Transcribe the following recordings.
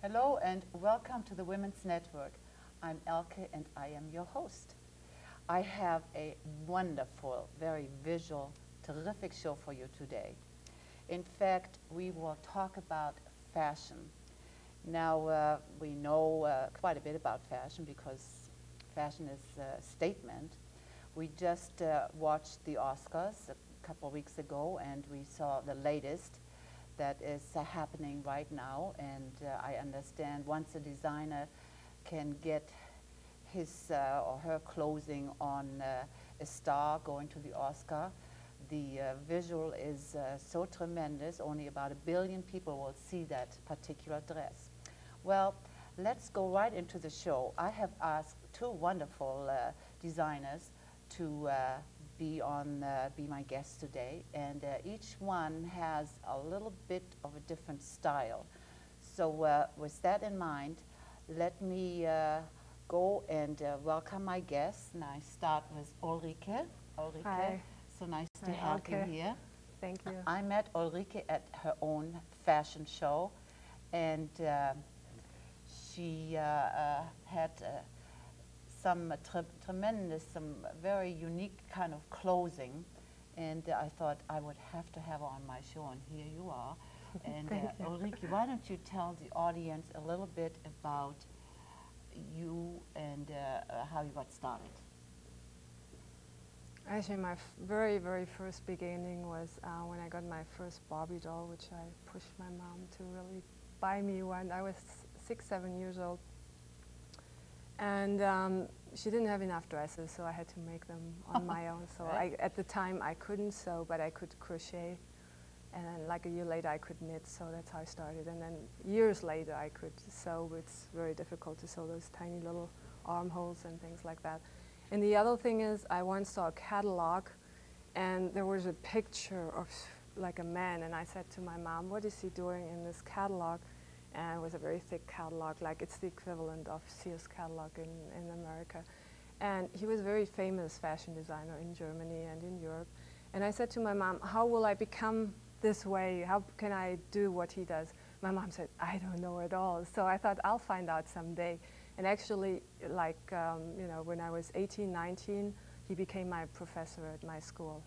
Hello and welcome to the Women's Network. I'm Elke and I am your host. I have a wonderful, very visual, terrific show for you today. In fact, we will talk about fashion. Now, we know quite a bit about fashion because fashion is a statement. We just watched the Oscars a couple of weeks ago and we saw the latest that is happening right now, and I understand once a designer can get his or her clothing on a star going to the Oscar, the visual is so tremendous, only about 1 billion people will see that particular dress. Well, let's go right into the show. I have asked two wonderful designers to be my guest today, and each one has a little bit of a different style. So with that in mind, let me go and welcome my guests. And I start with Ulrike. Ulrike, Hi. so nice to have you here. Thank you. I met Ulrike at her own fashion show, and she had some tremendous, some very unique kind of clothing, and I thought I would have to have her on my show, and here you are. And Ulrike, why don't you tell the audience a little bit about you and how you got started? Actually, my very, very first beginning was when I got my first Barbie doll, which I pushed my mom to really buy me when I was 6, 7 years old. And she didn't have enough dresses, so I had to make them on my own. So Right. at the time, I couldn't sew, but I could crochet. And then like a year later, I could knit, so that's how I started. And then years later, I could sew. It's very difficult to sew those tiny little armholes and things like that. And the other thing is, I once saw a catalog, and there was a picture of like a man, and I said to my mom, what is he doing in this catalog? And it was a very thick catalog, like it's the equivalent of Sears catalog in America. And he was a very famous fashion designer in Germany and in Europe. And I said to my mom, how will I become this way? How can I do what he does? My mom said, I don't know at all. So I thought, I'll find out someday. And actually, like, you know, when I was 18, 19, he became my professor at my school.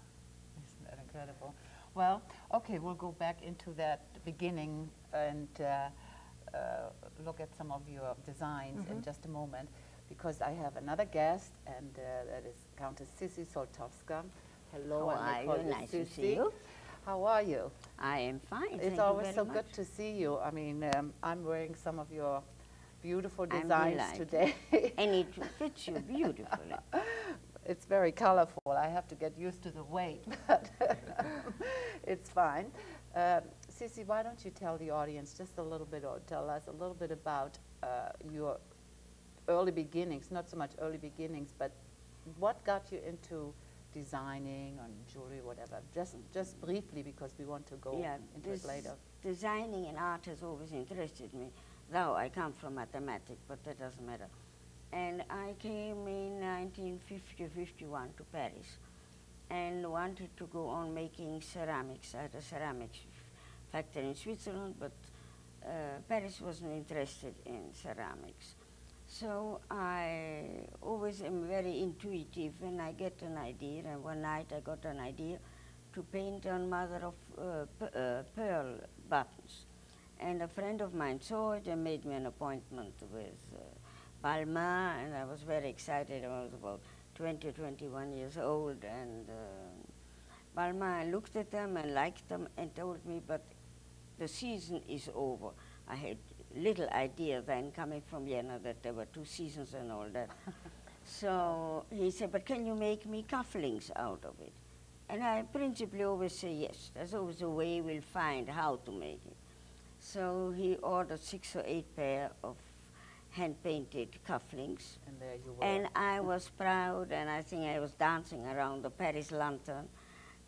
Isn't that incredible? Well, okay, we'll go back into that beginning and look at some of your designs in just a moment, because I have another guest, and that is Countess Cissy Zoltoska. Hello, How are you? Nice to see you. How are you? I am fine. It's always so good to see you. I mean, I'm wearing some of your beautiful I'm designs delighted. today. And it fits you beautifully. It's very colorful. I have to get used to the weight, but it's fine. Cissy, why don't you tell the audience just a little bit, or tell us a little bit about your early beginnings, not so much early beginnings, but what got you into designing and jewelry, whatever, just briefly, because we want to go into it later. Designing and art has always interested me, though I come from mathematics, but that doesn't matter. And I came in 1950-51 to Paris and wanted to go on making ceramics. I had a ceramics factory in Switzerland, but Paris wasn't interested in ceramics. So I always am very intuitive when I get an idea, and one night I got an idea to paint on mother of pearl buttons. And a friend of mine saw it and made me an appointment with Balmain, and I was very excited. I was about 20 or 21 years old, and Balmain looked at them and liked them and told me, but the season is over. I had little idea then, coming from Vienna, that there were 2 seasons and all that. So he said, but can you make me cufflinks out of it? And I principally always say yes. There's always a way we'll find how to make it. So he ordered 6 or 8 pair of hand-painted cufflinks. And there you were. And I was proud, and I think I was dancing around the Paris lantern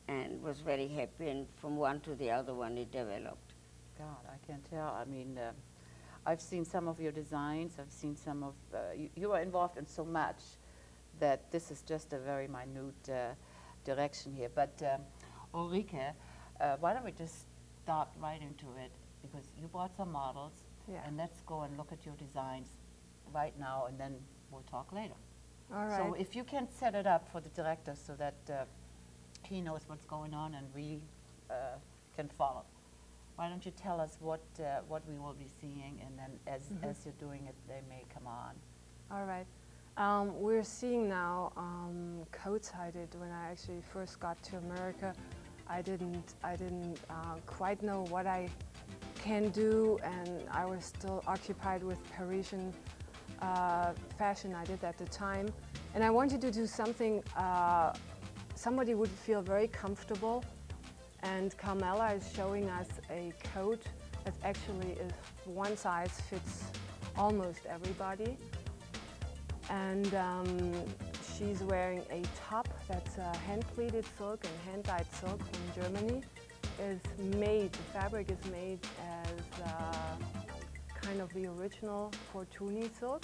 and was very happy, and from one to the other one it developed. God, I can tell. I mean, I've seen some of your designs. I've seen some of, you are involved in so much that this is just a very minute direction here. But Ulrike, why don't we just start right into it, because you brought some models. Yeah. And let's go and look at your designs right now, and then we'll talk later. All right. So if you can set it up for the director so that he knows what's going on and we can follow. Why don't you tell us what we will be seeing, and then as you're doing it, they may come on. All right. We're seeing now coats I did when I actually first got to America. I didn't quite know what I can do, and I was still occupied with Parisian fashion I did at the time. And I wanted to do something somebody would feel very comfortable. And Carmela is showing us a coat that actually is one size fits almost everybody. And she's wearing a top that's hand-pleated silk and hand-dyed silk from Germany. The fabric is made as kind of the original Fortuny silk.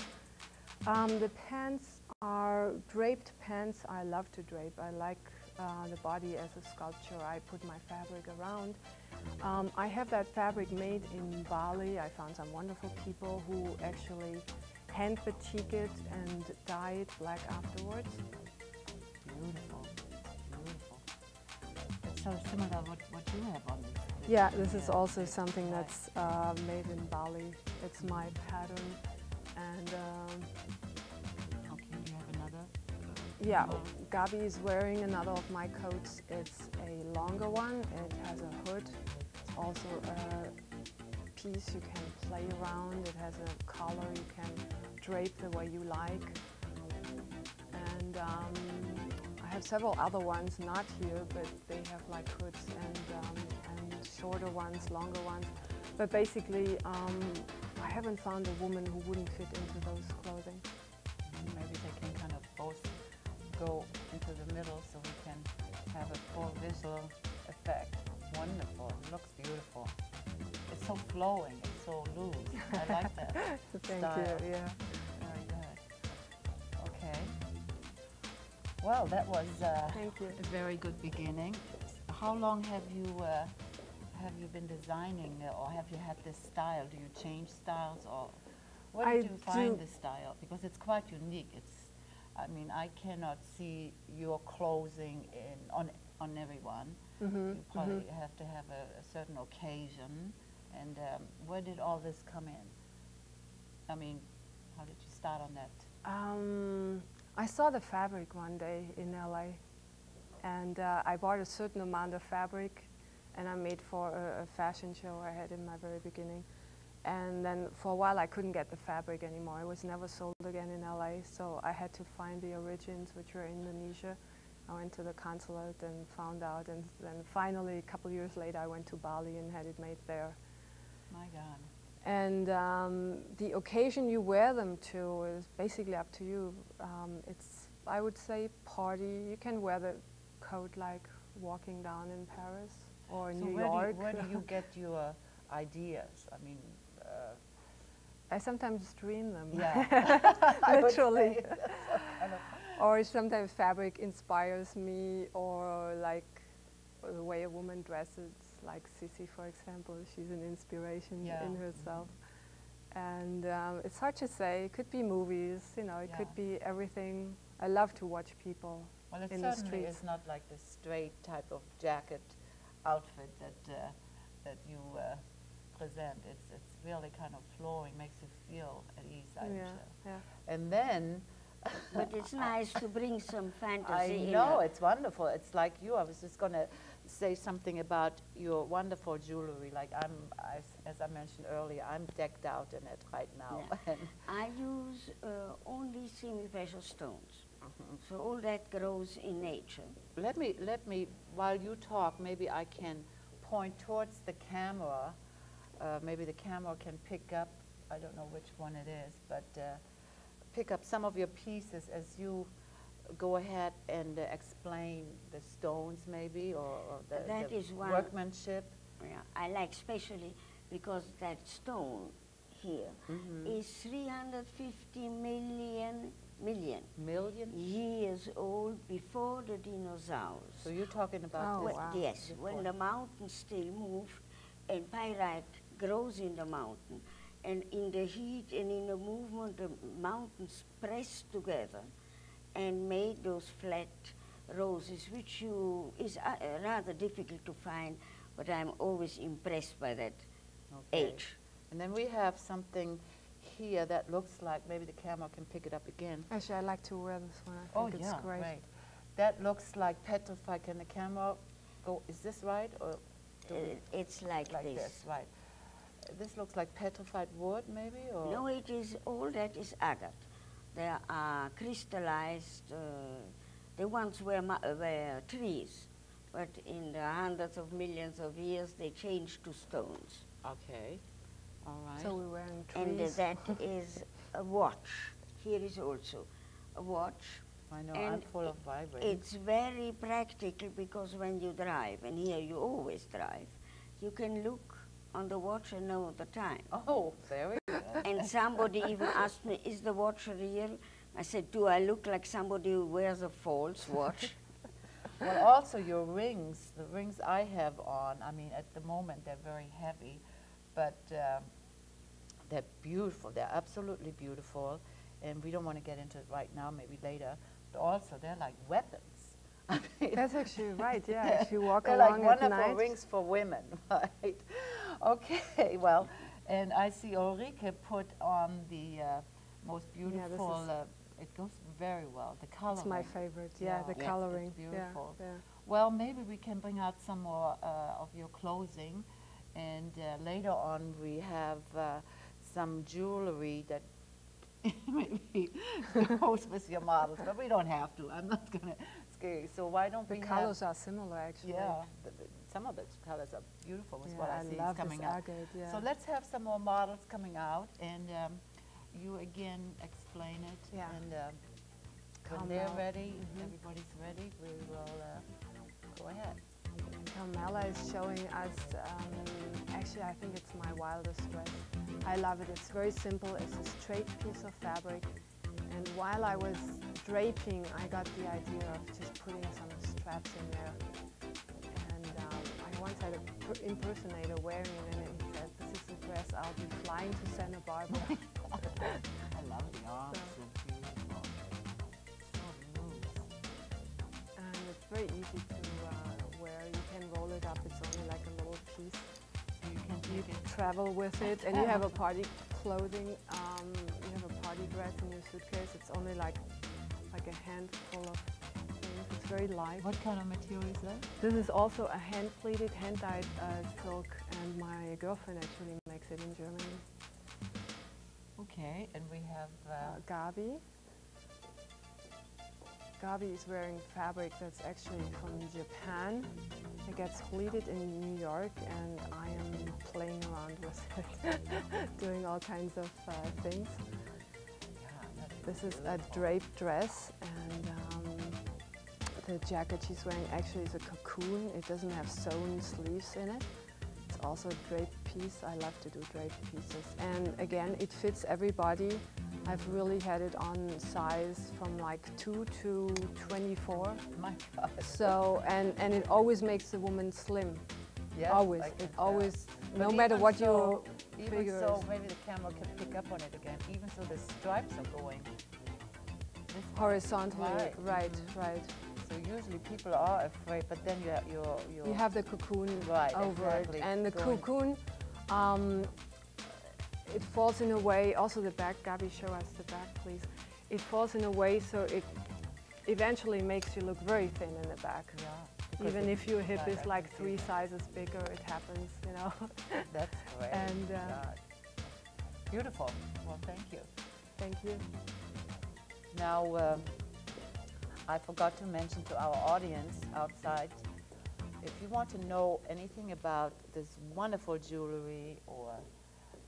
The pants are draped pants. I love to drape. I like the body as a sculpture. I put my fabric around. I have that fabric made in Bali. I found some wonderful people who actually hand batik it and dye it black afterwards. Beautiful, beautiful. It's so similar to what you have on this. Yeah, this is also something that's made in Bali. It's my pattern. And okay, you have another? yeah, Gabi is wearing another of my coats. It's a longer one. It has a hood. It's also a piece you can play around. It has a collar you can drape the way you like. And I have several other ones, not here, but they have like hoods and shorter ones, longer ones. But basically, I haven't found a woman who wouldn't fit into those clothing. Maybe they can kind of both go into the middle so we can have a full visual effect. Wonderful. It looks beautiful. It's so flowing. It's so loose. I like that. Thank style. you. Yeah. Very good. Okay. Well, that was Thank you. a very good beginning. How long have you been designing, or have you had this style? Do you change styles, or where did you find this style? Because it's quite unique. I mean, I cannot see your clothing on everyone. You probably have to have a certain occasion. And where did all this come in? I mean, how did you start on that? I saw the fabric one day in LA, and I bought a certain amount of fabric, and I made for a fashion show I had in my very beginning. And then for a while I couldn't get the fabric anymore. It was never sold again in LA, so I had to find the origins, which were in Indonesia. I went to the consulate and found out, and then finally, a couple years later, I went to Bali and had it made there. My God. And the occasion you wear them to is basically up to you. It's, I would say, party. You can wear the coat like walking down in Paris or in New York. Where do you get your ideas? I mean, I sometimes dream them. yeah, literally. Or sometimes fabric inspires me, or like the way a woman dresses, like Cissy, for example. She's an inspiration in herself. And it's hard to say. It could be movies, you know, it could be everything. I love to watch people in the streets. Certainly is not like the straight type of jacket outfit that you present. It's really kind of flowing, makes you feel at ease, I'm sure. Yeah. And then But it's nice to bring some fantasy I in. know, it's wonderful. It's like you. I was just going to say something about your wonderful jewelry. Like as I mentioned earlier, I'm decked out in it right now. Yeah. I use only semi-precious stones. So all that grows in nature. Let me, while you talk, maybe I can point towards the camera. Maybe the camera can pick up, I don't know which one it is, but pick up some of your pieces as you go ahead and explain the stones maybe, or the workmanship. Yeah, I like especially because that stone here is 350 million years old before the dinosaurs. So you're talking about this? Wow. Yes, when the mountains still move and pyrite grows in the mountain, and in the heat and in the movement, the mountains pressed together and made those flat roses, which is rather difficult to find, but I'm always impressed by that age. And then we have something here that looks like, maybe the camera can pick it up again. Actually, I like to wear this one. I think it's great. Right. That looks like petrified. Can the camera go? Is this right, or it's like this. Right. This looks like petrified wood, maybe, or no? It is all that is agate. There are crystallized. They once were trees, but in the hundreds of millions of years they changed to stones. Okay. All right. So we're wearing trees. And that is a watch. Here is also a watch. I know, and I'm full of vibrating. It's very practical because when you drive, and here you always drive, you can look on the watch and know the time. Oh, very good. And somebody even asked me, is the watch real? I said, do I look like somebody who wears a false watch? Well, also your rings, the rings I have on, I mean, at the moment they're very heavy, but they're beautiful. They're absolutely beautiful, and we don't want to get into it right now, maybe later, but also they're like weapons. I mean, that's actually right, yeah. If you walk they're along like at wonderful night. rings for women, right? Okay, well, and I see Ulrike put on the most beautiful, it goes very well, the coloring. It's my favorite, yeah, the coloring. It's beautiful. Yeah. Well, maybe we can bring out some more of your clothing, and later on we have some jewelry that maybe goes with your models, but we don't have to. I'm not going to scare you. So why don't we The colors are similar, actually. Yeah, some of the colors are beautiful is what I see love is coming this out. agate, yeah. So let's have some more models coming out, and you again explain it. Yeah. And when they're ready, everybody's ready, we will go ahead. Carmela is showing us, actually I think it's my wildest dress. I love it. It's very simple. It's a straight piece of fabric. And while I was draping, I got the idea of just putting some straps in there. And I once had an impersonator wearing it, and he said, this is the dress I'll be flying to Santa Barbara. I love the arms. They're beautiful. So loose. And it's very easy to wear. You can roll it up. It's only like a little piece. So you can You take it. travel with it, and you have a party clothing. You have a party dress in your suitcase. It's only like a handful of things. It's very light. What kind of material is that? This is also a hand-pleated, hand-dyed silk, and my girlfriend actually makes it in Germany. Okay, and we have Gabi. Gabi is wearing fabric that's actually from Japan. It gets pleated in New York, and I am playing around with it, doing all kinds of things. This is a draped dress, and the jacket she's wearing actually is a cocoon. It doesn't have sewn sleeves in it. It's also a draped piece. I love to do draped pieces. And again, it fits everybody. I've really had it on size from like 2 to 24. my God. So, and it always makes the woman slim. Yes, always. I can It tell. always, But no matter even what so, your even figure so, is. maybe the camera can pick up on it again. Even so, the stripes are going this way. Horizontally, Right. right. So usually people are afraid, but then you have your You have the cocoon Right, over exactly. it, and the Going- cocoon, it falls in a way. Also, the back. Gabi, show us the back, please. It falls in a way so it eventually makes you look very thin in the back. Yeah. because Even it- if your hip right, is I like can see 3 that. sizes bigger, it happens, you know. That's great. And, God. Beautiful. Well, thank you. Thank you. Now, I forgot to mention to our audience outside, if you want to know anything about this wonderful jewelry or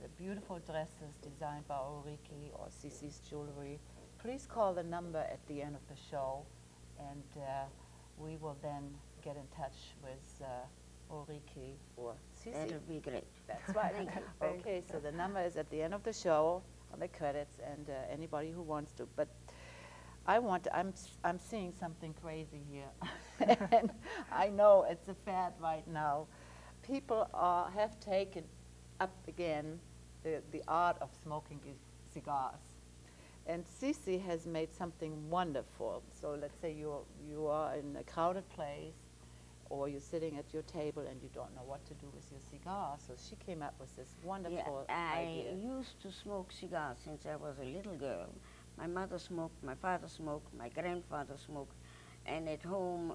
the beautiful dresses designed by Ulrike or Cissy's jewelry, please call the number at the end of the show, and we will then get in touch with Ulrike or Cissy. That'll be great. That's right. Thank you. Okay, so the number is at the end of the show on the credits, and anybody who wants to. But I'm seeing something crazy here, and I know it's a fad right now. People have taken up again the art of smoking cigars. And Cissy has made something wonderful. So let's say you are in a crowded place, or you're sitting at your table and you don't know what to do with your cigar. So she came up with this wonderful idea. I used to smoke cigars since I was a little girl. My mother smoked, my father smoked, my grandfather smoked, and at home,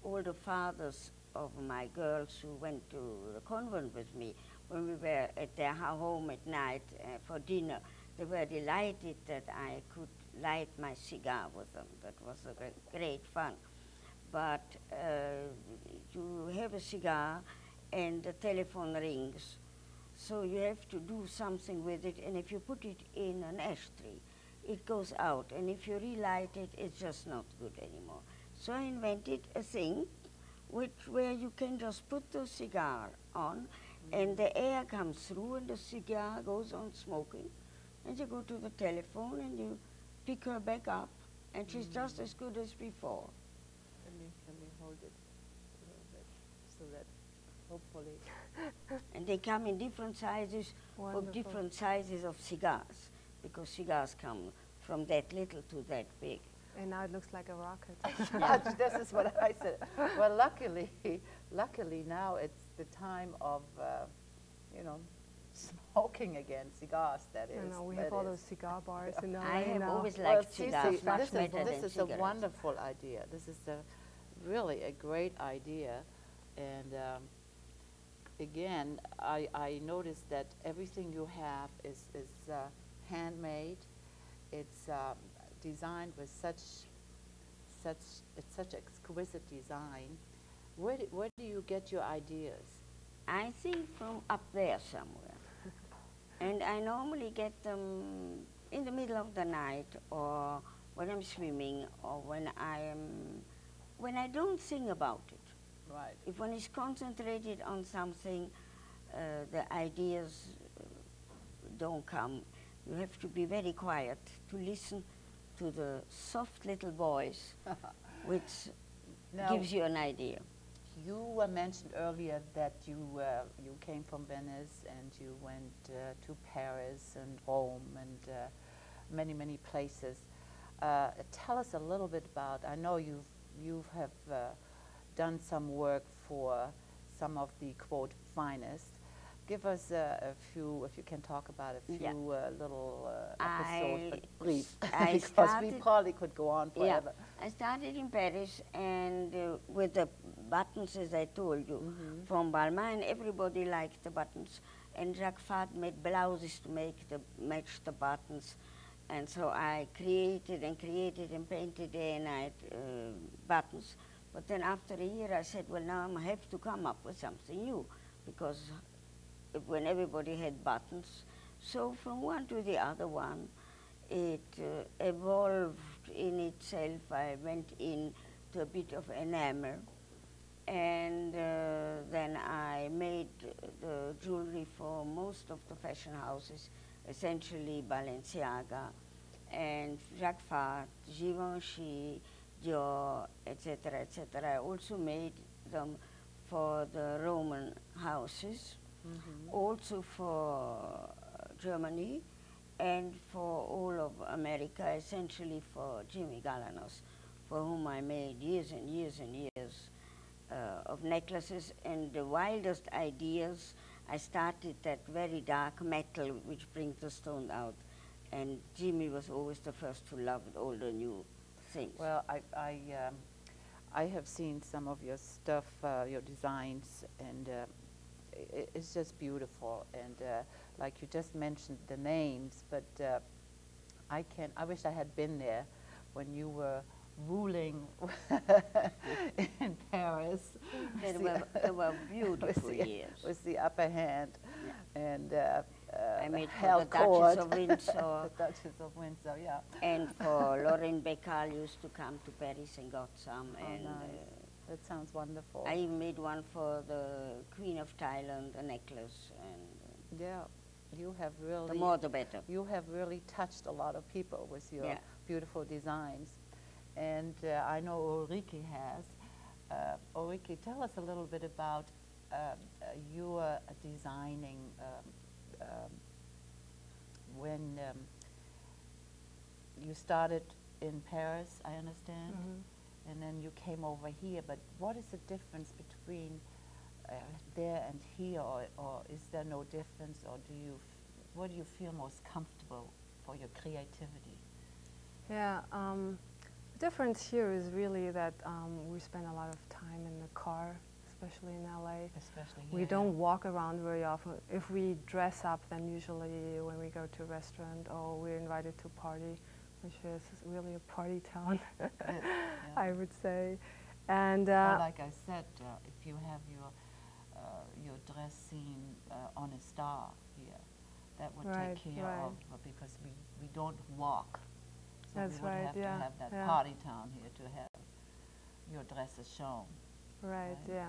all the fathers of my girls who went to the convent with me, when we were at their home at night for dinner, they were delighted that I could light my cigar with them. That was a great fun. But you have a cigar and the telephone rings, so you have to do something with it, and if you put it in an ashtray, it goes out, and if you relight it, it's just not good anymore. So I invented a thing where you can just put the cigar on, and the air comes through, and the cigar goes on smoking, and you go to the telephone, and you pick her back up, and she's just as good as before. Let me hold it a little bit so that hopefully. And they come in different sizes, for different sizes of cigars, because cigars come from that little to that big. And now it looks like a rocket. This is what I said. Well, luckily now it's the time of, smoking again, cigars, that is. You know, we have all those cigar bars in I have now. always liked cigars, Cissy, much this better than is a cigarettes. wonderful idea. This is really a great idea. And again, I noticed that everything you have is handmade. It's designed with such exquisite design. Where do you get your ideas? I think from up there somewhere. And I normally get them in the middle of the night, or when I'm swimming, or when I don't think about it. Right. If one is concentrated on something, the ideas don't come. You have to be very quiet to listen to the soft little voice, which gives you an idea. You mentioned earlier that you came from Venice and you went to Paris and Rome and many places. Tell us a little bit about. I know you have done some work for some of the quote finest. Give us a few, if you can talk about a few little episodes, but brief, because we probably could go on forever. I started in Paris, and with the buttons, as I told you, from Balmain, everybody liked the buttons, and Jacques Fad made blouses to match the buttons, and so I created and painted day and night buttons. But then after a year, I said, well, now I have to come up with something new, because when everybody had buttons. So from one to the other one, it evolved in itself. I went into a bit of enamel, and then I made the jewelry for most of the fashion houses, essentially Balenciaga, and Jacques Fad, Givenchy, Dior, etc., etc. I also made them for the Roman houses, also for Germany, and for all of America, essentially for Jimmy Galanos, for whom I made years and years and years of necklaces. And the wildest ideas, I started that very dark metal which brings the stone out, and Jimmy was always the first to love all the new things. Well, I have seen some of your stuff, your designs, and it's just beautiful. And like you just mentioned the names, but I wish I had been there when you were ruling in Paris. They were beautiful years. With the upper hand. Yeah. And I made for the Duchess of Windsor. The Duchess of Windsor, yeah. And for Lorraine Beccal used to come to Paris and got some. Oh, and nice. That sounds wonderful. I even made one for the Queen of Thailand, a necklace. And yeah, you have really. the more the better. You have really touched a lot of people with your beautiful designs. And I know Ulrike has. Ulrike, tell us a little bit about your designing when you started in Paris, I understand, and then you came over here, but what is the difference between there and here, or is there no difference, or what do you feel most comfortable for your creativity? Yeah, the difference here is really that we spend a lot of time in the car, especially in LA. Especially we here, don't walk around very often. If we dress up, then usually when we go to a restaurant or we're invited to a party, which is really a party town, I would say. And well, like I said, if you have your dress scene on a star here, that would take care of, because we don't walk. So That's we would right, have to have that party town here to have your dresses shown. Right, yeah.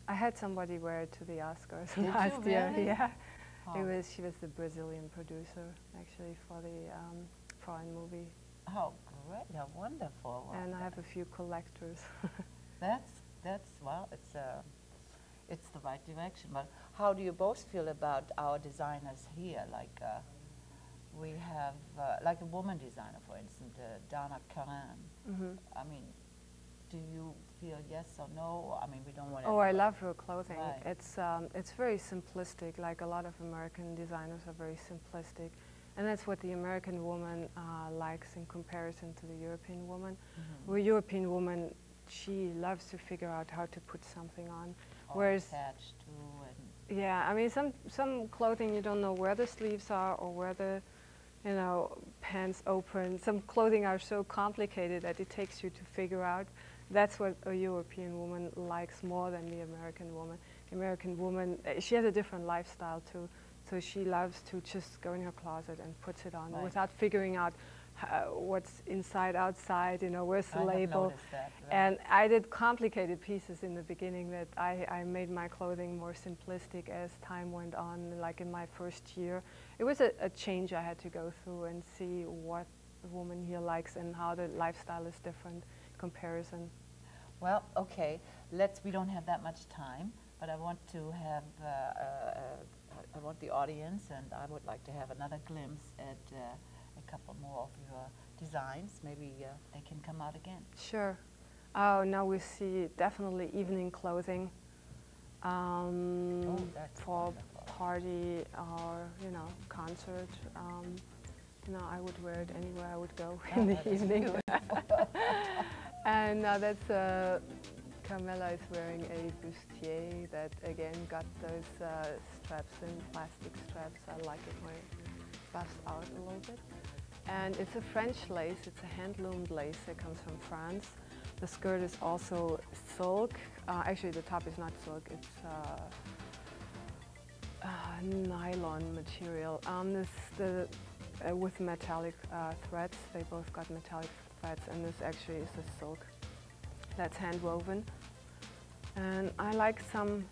I had somebody wear it to the Oscars Did last you year. really? Yeah, Oh. she was the Brazilian producer actually for the foreign movie. Oh, great! How wonderful! Well, And I have a few collectors. that's well, it's the right direction. But how do you both feel about our designers here? Like we have like a woman designer, for instance, Dana Karan. I mean, do you feel yes or no? I mean, we don't want to. Oh, I love her clothing. Right. It's very simplistic. Like a lot of American designers are very simplistic, and that's what the American woman likes in comparison to the European woman. The European woman, she loves to figure out how to put something on, whereas attached to and yeah, I mean some clothing you don't know where the sleeves are or where the pants open. Some clothing are so complicated that it takes you to figure out. That's what a European woman likes more than the American woman. The American woman, she has a different lifestyle too, so she loves to just go in her closet and puts it on without figuring out what's inside, outside, where's the label. Have noticed that, right. And I did complicated pieces in the beginning that I made my clothing more simplistic as time went on. Like in my first year, it was a change I had to go through and see what the woman here likes and how the lifestyle is different comparison. Well, okay, we don't have that much time, but I want to have, I want the audience, and I would like to have another glimpse at a couple more of your designs. Maybe they can come out again. Sure. Oh, now we see definitely evening clothing for wonderful. party or, concert. I would wear it anywhere I would go in the evening. And now that's Carmela is wearing a bustier that again got those straps in, plastic straps. I like it when it busts out a little bit. And it's a French lace, it's a hand-loomed lace that comes from France. The skirt is also silk. Actually, the top is not silk, it's nylon material. With metallic threads. They both got metallic threads, and this actually is a silk that's hand woven. And I like some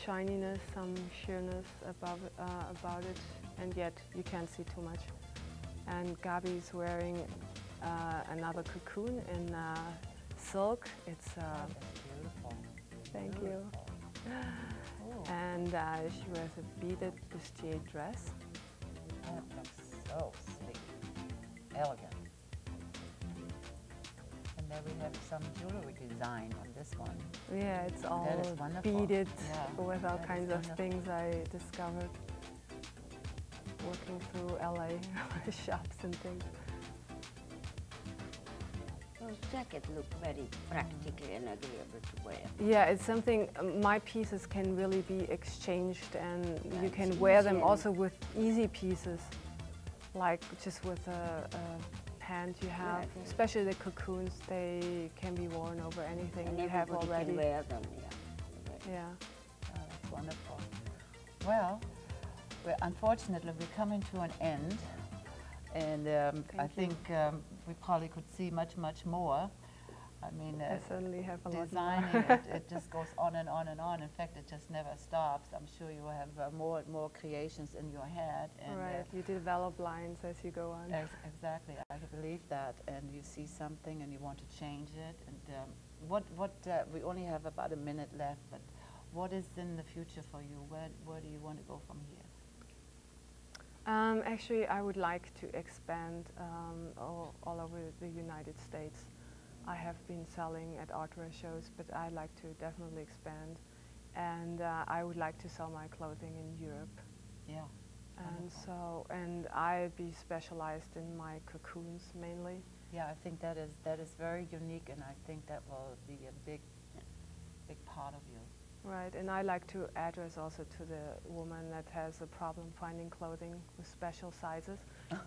shininess, some sheerness about it, and yet you can't see too much. And Gabi's wearing another cocoon in silk. It's beautiful. Thank you. And she wears a beaded bustier dress. That looks so sleek, elegant. And there we have some jewelry design on this one. Yeah, it's all That is wonderful. beaded with all that kinds is of things I discovered working through LA shops and things. Those jackets look very practical and agreeable to wear. Yeah, it's something, my pieces can really be exchanged, and you It's can wear them easy also with easy pieces, like just with a pant you have. Yes. Especially the cocoons, they can be worn over anything And you have everybody already. can wear them, Yeah. Oh, that's wonderful. Well, unfortunately, we're coming to an end, and I think we probably could see much, much more. I mean, I certainly have a lot more. designing it just goes on and on and on. In fact, it just never stops. I'm sure you have more and more creations in your head. And, Right, you develop lines as you go on. Exactly, I believe that. And you see something and you want to change it. And we only have about a minute left, but what is in the future for you? Where do you want to go from here? Actually, I would like to expand all over the United States. I have been selling at art wear shows, but I'd like to definitely expand. And I would like to sell my clothing in Europe. Yeah. And Wonderful. and I'd be specialized in my cocoons mainly. Yeah, I think that is very unique, and I think that will be a big part of you. Right, and I like to address also to the woman that has a problem finding clothing with special sizes.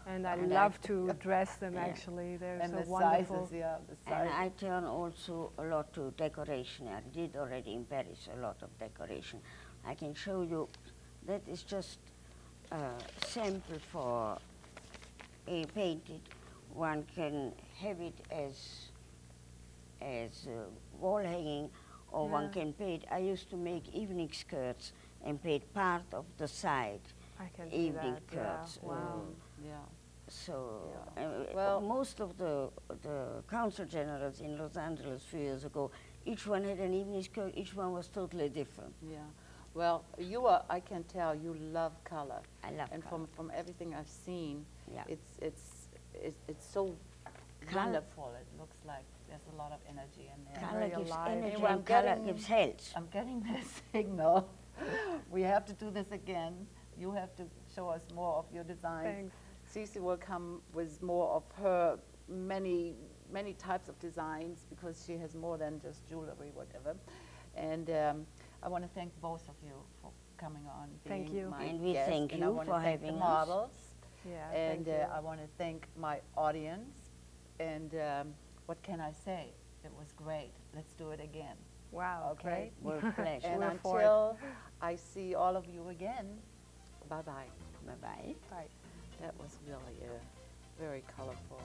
And I And love to dress them, Yeah. actually. They're And so the wonderful. sizes, yeah, the And sizes. I turn also a lot to decoration. I did already in Paris a lot of decoration. I can show you, that is just a sample for a painted. One can have it as wall hanging, or one Yeah. can paint. I used to make evening skirts and paint part of the side. I can see Evening that. skirts. Yeah. Wow. Yeah. So Yeah. Well- most of the consul generals in Los Angeles a few years ago, each one had an evening skirt. Each one was totally different. Yeah. Well, I can tell you love color. I love And color. from everything I've seen, Yeah. it's so Color- wonderful. It looks like there's a lot of energy in there. Color Very gives alive. energy Anyway, I'm and color getting- gives health. I'm getting this signal. We have to do this again. You have to show us more of your designs. Thanks. Cissy will come with more of her many types of designs, because she has more than just jewelry, whatever. And I want to thank both of you for coming on, Thank being you. my And we guest. thank And I you want for to thank the having us. models. Yeah, And thank you. I want to thank my audience. And what can I say? It was great. Let's do it again. Wow, Okay. great. With pleasure. And We're for it. until I see all of you again, bye-bye. Bye-bye. Bye. That was really very colorful.